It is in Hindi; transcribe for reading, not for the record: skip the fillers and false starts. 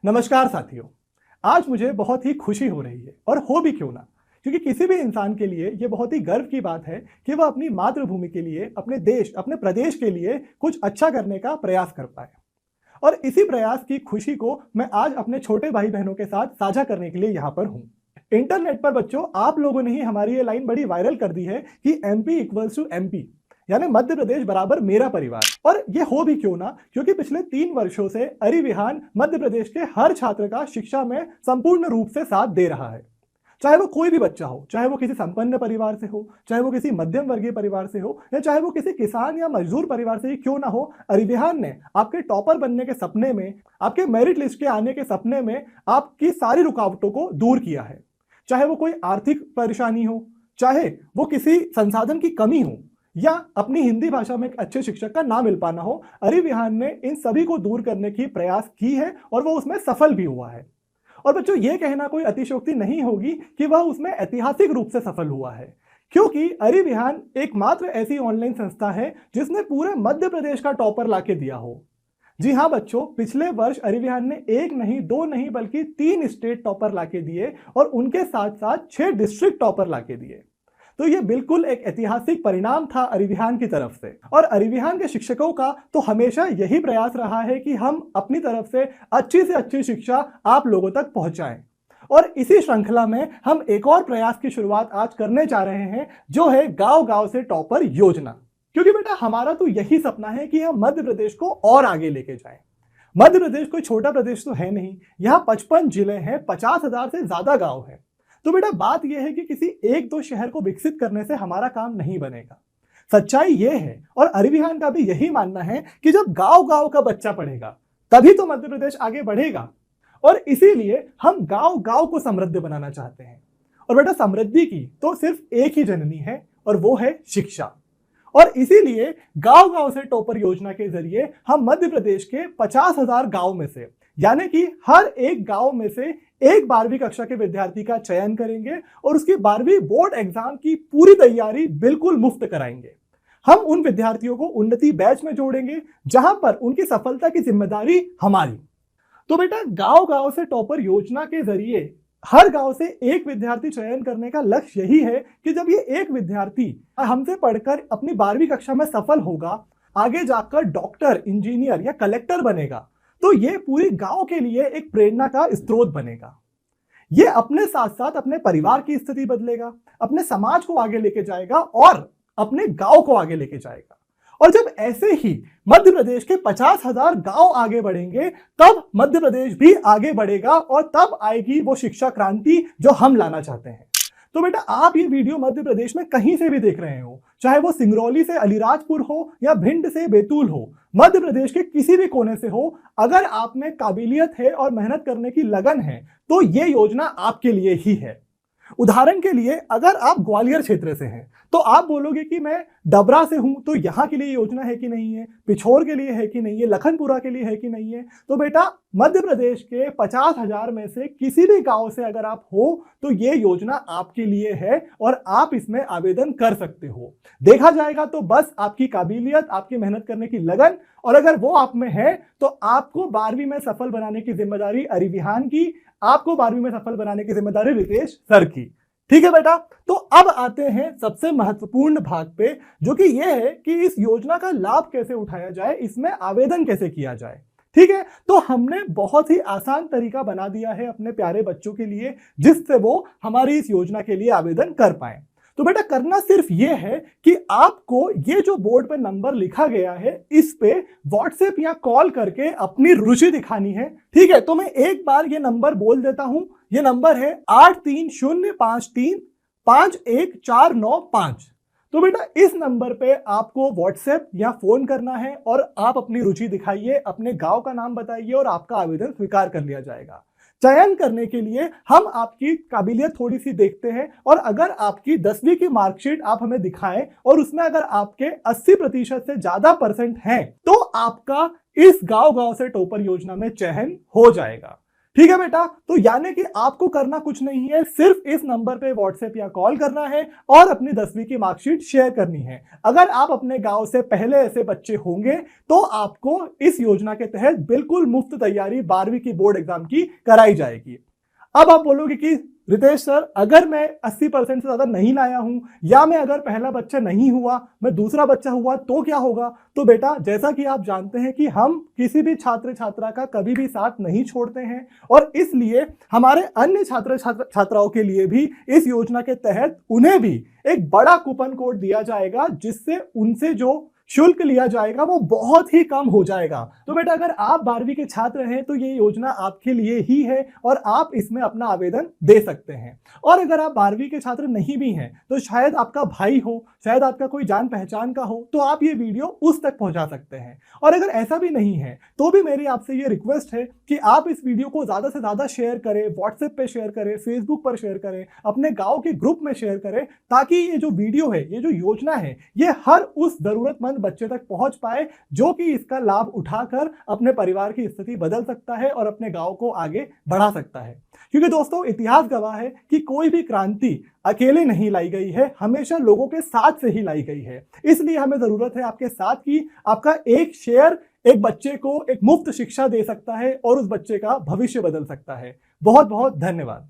नमस्कार साथियों। आज मुझे बहुत ही खुशी हो रही है और हो भी क्यों ना, क्योंकि किसी भी इंसान के लिए ये बहुत ही गर्व की बात है कि वह अपनी मातृभूमि के लिए, अपने देश, अपने प्रदेश के लिए कुछ अच्छा करने का प्रयास कर पाए। और इसी प्रयास की खुशी को मैं आज अपने छोटे भाई बहनों के साथ साझा करने के लिए यहाँ पर हूँ। इंटरनेट पर बच्चों आप लोगों ने ही हमारी ये लाइन बड़ी वायरल कर दी है कि MP इक्वल्स टू MP, यानी मध्य प्रदेश बराबर मेरा परिवार। और ये हो भी क्यों ना, क्योंकि पिछले 3 वर्षों से अरिविहान मध्य प्रदेश के हर छात्र का शिक्षा में संपूर्ण रूप से साथ दे रहा है। चाहे वो कोई भी बच्चा हो, चाहे वो किसी संपन्न परिवार से हो, चाहे वो किसी मध्यम वर्गीय परिवार से हो, या चाहे वो किसी किसान या मजदूर परिवार से ही क्यों ना हो, अरिविहान ने आपके टॉपर बनने के सपने में, आपके मेरिट लिस्ट के आने के सपने में आपकी सारी रुकावटों को दूर किया है। चाहे वो कोई आर्थिक परेशानी हो, चाहे वो किसी संसाधन की कमी हो, या अपनी हिंदी भाषा में एक अच्छे शिक्षक का ना मिल पाना हो, अरिविहान ने इन सभी को दूर करने की प्रयास की है और वो उसमें सफल भी हुआ है। और बच्चों ये कहना कोई अतिशयोक्ति नहीं होगी कि वह उसमें ऐतिहासिक रूप से सफल हुआ है, क्योंकि अरिविहान एकमात्र ऐसी ऑनलाइन संस्था है जिसने पूरे मध्य प्रदेश का टॉपर लाके दिया हो। जी हाँ बच्चों, पिछले वर्ष अरिविहान ने 1 नहीं 2 नहीं बल्कि 3 स्टेट टॉपर लाके दिए और उनके साथ साथ 6 डिस्ट्रिक्ट टॉपर लाके दिए। तो ये बिल्कुल एक ऐतिहासिक परिणाम था अरिविहान की तरफ से। और अरिविहान के शिक्षकों का तो हमेशा यही प्रयास रहा है कि हम अपनी तरफ से अच्छी शिक्षा आप लोगों तक पहुंचाएं। और इसी श्रृंखला में हम एक और प्रयास की शुरुआत आज करने जा रहे हैं, जो है गांव-गांव से टॉपर योजना। क्योंकि बेटा हमारा तो यही सपना है कि हम मध्य प्रदेश को और आगे लेके जाएं। मध्य प्रदेश कोई छोटा प्रदेश तो है नहीं, यहाँ 55 जिले हैं, 50,000 से ज्यादा गाँव है। तो बेटा बात यह है कि किसी 1-2 शहर को विकसित करने से हमारा काम नहीं बनेगा। सच्चाई यह है, और अरिविहान का भी यही मानना है, कि जब गांव-गांव का बच्चा पढ़ेगा तभी तो मध्य प्रदेश आगे बढ़ेगा। और इसीलिए हम गांव-गांव को समृद्ध बनाना चाहते हैं। और बेटा समृद्धि की तो सिर्फ एक ही जननी है, और वो है शिक्षा। और इसीलिए गांव-गांव से टॉपर योजना के जरिए हम मध्य प्रदेश के 50,000 गांव में से, यानी कि हर एक गांव में से एक 12वीं कक्षा के विद्यार्थी का चयन करेंगे और उसकी 12वीं बोर्ड एग्जाम की पूरी तैयारी बिल्कुल मुफ्त कराएंगे। हम उन विद्यार्थियों को उन्नति बैच में जोड़ेंगे, जहां पर उनकी सफलता की जिम्मेदारी हमारी। तो बेटा गांव-गांव से टॉपर योजना के जरिए हर गांव से एक विद्यार्थी चयन करने का लक्ष्य यही है कि जब ये एक विद्यार्थी हमसे पढ़कर अपनी 12वीं कक्षा में सफल होगा, आगे जाकर डॉक्टर, इंजीनियर या कलेक्टर बनेगा, तो ये पूरी गांव के लिए एक प्रेरणा का स्रोत बनेगा। ये अपने साथ साथ अपने परिवार की स्थिति बदलेगा, अपने समाज को आगे लेके जाएगा और अपने गांव को आगे लेके जाएगा। और जब ऐसे ही मध्य प्रदेश के 50,000 गांव आगे बढ़ेंगे, तब मध्य प्रदेश भी आगे बढ़ेगा और तब आएगी वो शिक्षा क्रांति जो हम लाना चाहते हैं। तो बेटा आप ये वीडियो मध्य प्रदेश में कहीं से भी देख रहे हो, चाहे वो सिंगरौली से अलीराजपुर हो या भिंड से बैतूल हो, मध्य प्रदेश के किसी भी कोने से हो, अगर आप में काबिलियत है और मेहनत करने की लगन है तो ये योजना आपके लिए ही है। उदाहरण के लिए अगर आप ग्वालियर क्षेत्र से हैं तो आप बोलोगे कि मैं डबरा से हूं, तो यहां के लिए योजना है कि नहीं है, पिछोर के लिए है कि नहीं है, लखनपुरा के लिए है कि नहीं है। तो बेटा मध्य प्रदेश के 50,000 में से किसी भी गांव से अगर आप हो तो ये योजना आपके लिए है और आप इसमें आवेदन कर सकते हो। देखा जाएगा तो बस आपकी काबिलियत, आपकी मेहनत करने की लगन, और अगर वो आप में है तो आपको 12वीं में सफल बनाने की जिम्मेदारी अरिविहान की, आपको 12वीं में सफल बनाने की जिम्मेदारी रितेश सर की। ठीक है बेटा, तो अब आते हैं सबसे महत्वपूर्ण भाग पे, जो कि यह है कि इस योजना का लाभ कैसे उठाया जाए, इसमें आवेदन कैसे किया जाए। ठीक है, तो हमने बहुत ही आसान तरीका बना दिया है अपने प्यारे बच्चों के लिए, जिससे वो हमारी इस योजना के लिए आवेदन कर पाए। तो बेटा करना सिर्फ ये है कि आपको ये जो बोर्ड पे नंबर लिखा गया है, इस पे व्हाट्सएप या कॉल करके अपनी रुचि दिखानी है। ठीक है, तो मैं एक बार ये नंबर बोल देता हूं। ये नंबर है 8305351495। तो बेटा इस नंबर पे आपको व्हाट्सएप या फोन करना है और आप अपनी रुचि दिखाइए, अपने गांव का नाम बताइए और आपका आवेदन स्वीकार कर लिया जाएगा। चयन करने के लिए हम आपकी काबिलियत थोड़ी सी देखते हैं, और अगर आपकी 10वीं की मार्कशीट आप हमें दिखाएं और उसमें अगर आपके 80% से ज्यादा % हैं, तो आपका इस गांव-गांव से टॉपर योजना में चयन हो जाएगा। ठीक है बेटा, तो यानी कि आपको करना कुछ नहीं है, सिर्फ इस नंबर पे व्हाट्सएप या कॉल करना है और अपनी 10वीं की मार्कशीट शेयर करनी है। अगर आप अपने गांव से पहले ऐसे बच्चे होंगे तो आपको इस योजना के तहत बिल्कुल मुफ्त तैयारी 12वीं की बोर्ड एग्जाम की कराई जाएगी। अब आप बोलोगे कि रितेश सर, अगर मैं 80% से ज्यादा नहीं लाया हूं या मैं अगर पहला बच्चा नहीं हुआ, मैं दूसरा बच्चा हुआ तो क्या होगा? तो बेटा, जैसा कि आप जानते हैं कि हम किसी भी छात्र छात्रा का कभी भी साथ नहीं छोड़ते हैं और इसलिए हमारे अन्य छात्राओं के लिए भी इस योजना के तहत उन्हें भी एक बड़ा कूपन कोड दिया जाएगा, जिससे उनसे जो शुल्क लिया जाएगा वो बहुत ही कम हो जाएगा। तो बेटा, अगर आप 12वीं के छात्र हैं तो ये योजना आपके लिए ही है और आप इसमें अपना आवेदन दे सकते हैं। और अगर आप 12वीं के छात्र नहीं भी हैं तो शायद आपका भाई हो, शायद आपका कोई जान पहचान का हो, तो आप ये वीडियो उस तक पहुंचा सकते हैं। और अगर ऐसा भी नहीं है तो भी मेरी आपसे ये रिक्वेस्ट है कि आप इस वीडियो को ज्यादा से ज्यादा शेयर करें, व्हाट्सएप पे शेयर करें, फेसबुक पर शेयर करें, अपने गांव के ग्रुप में शेयर करें, ताकि ये जो वीडियो है, ये जो योजना है, ये हर उस जरूरतमंद बच्चे तक पहुंच पाए जो कि इसका लाभ उठाकर अपने परिवार की स्थिति बदल सकता है और अपने गांव को आगे बढ़ा सकता है। क्योंकि दोस्तों, इतिहास गवाह है कि कोई भी क्रांति अकेले नहीं लाई गई है, हमेशा लोगों के साथ से ही लाई गई है। इसलिए हमें जरूरत है आपके साथ की। आपका एक शेयर एक बच्चे को एक मुफ्त शिक्षा दे सकता है और उस बच्चे का भविष्य बदल सकता है। बहुत बहुत धन्यवाद।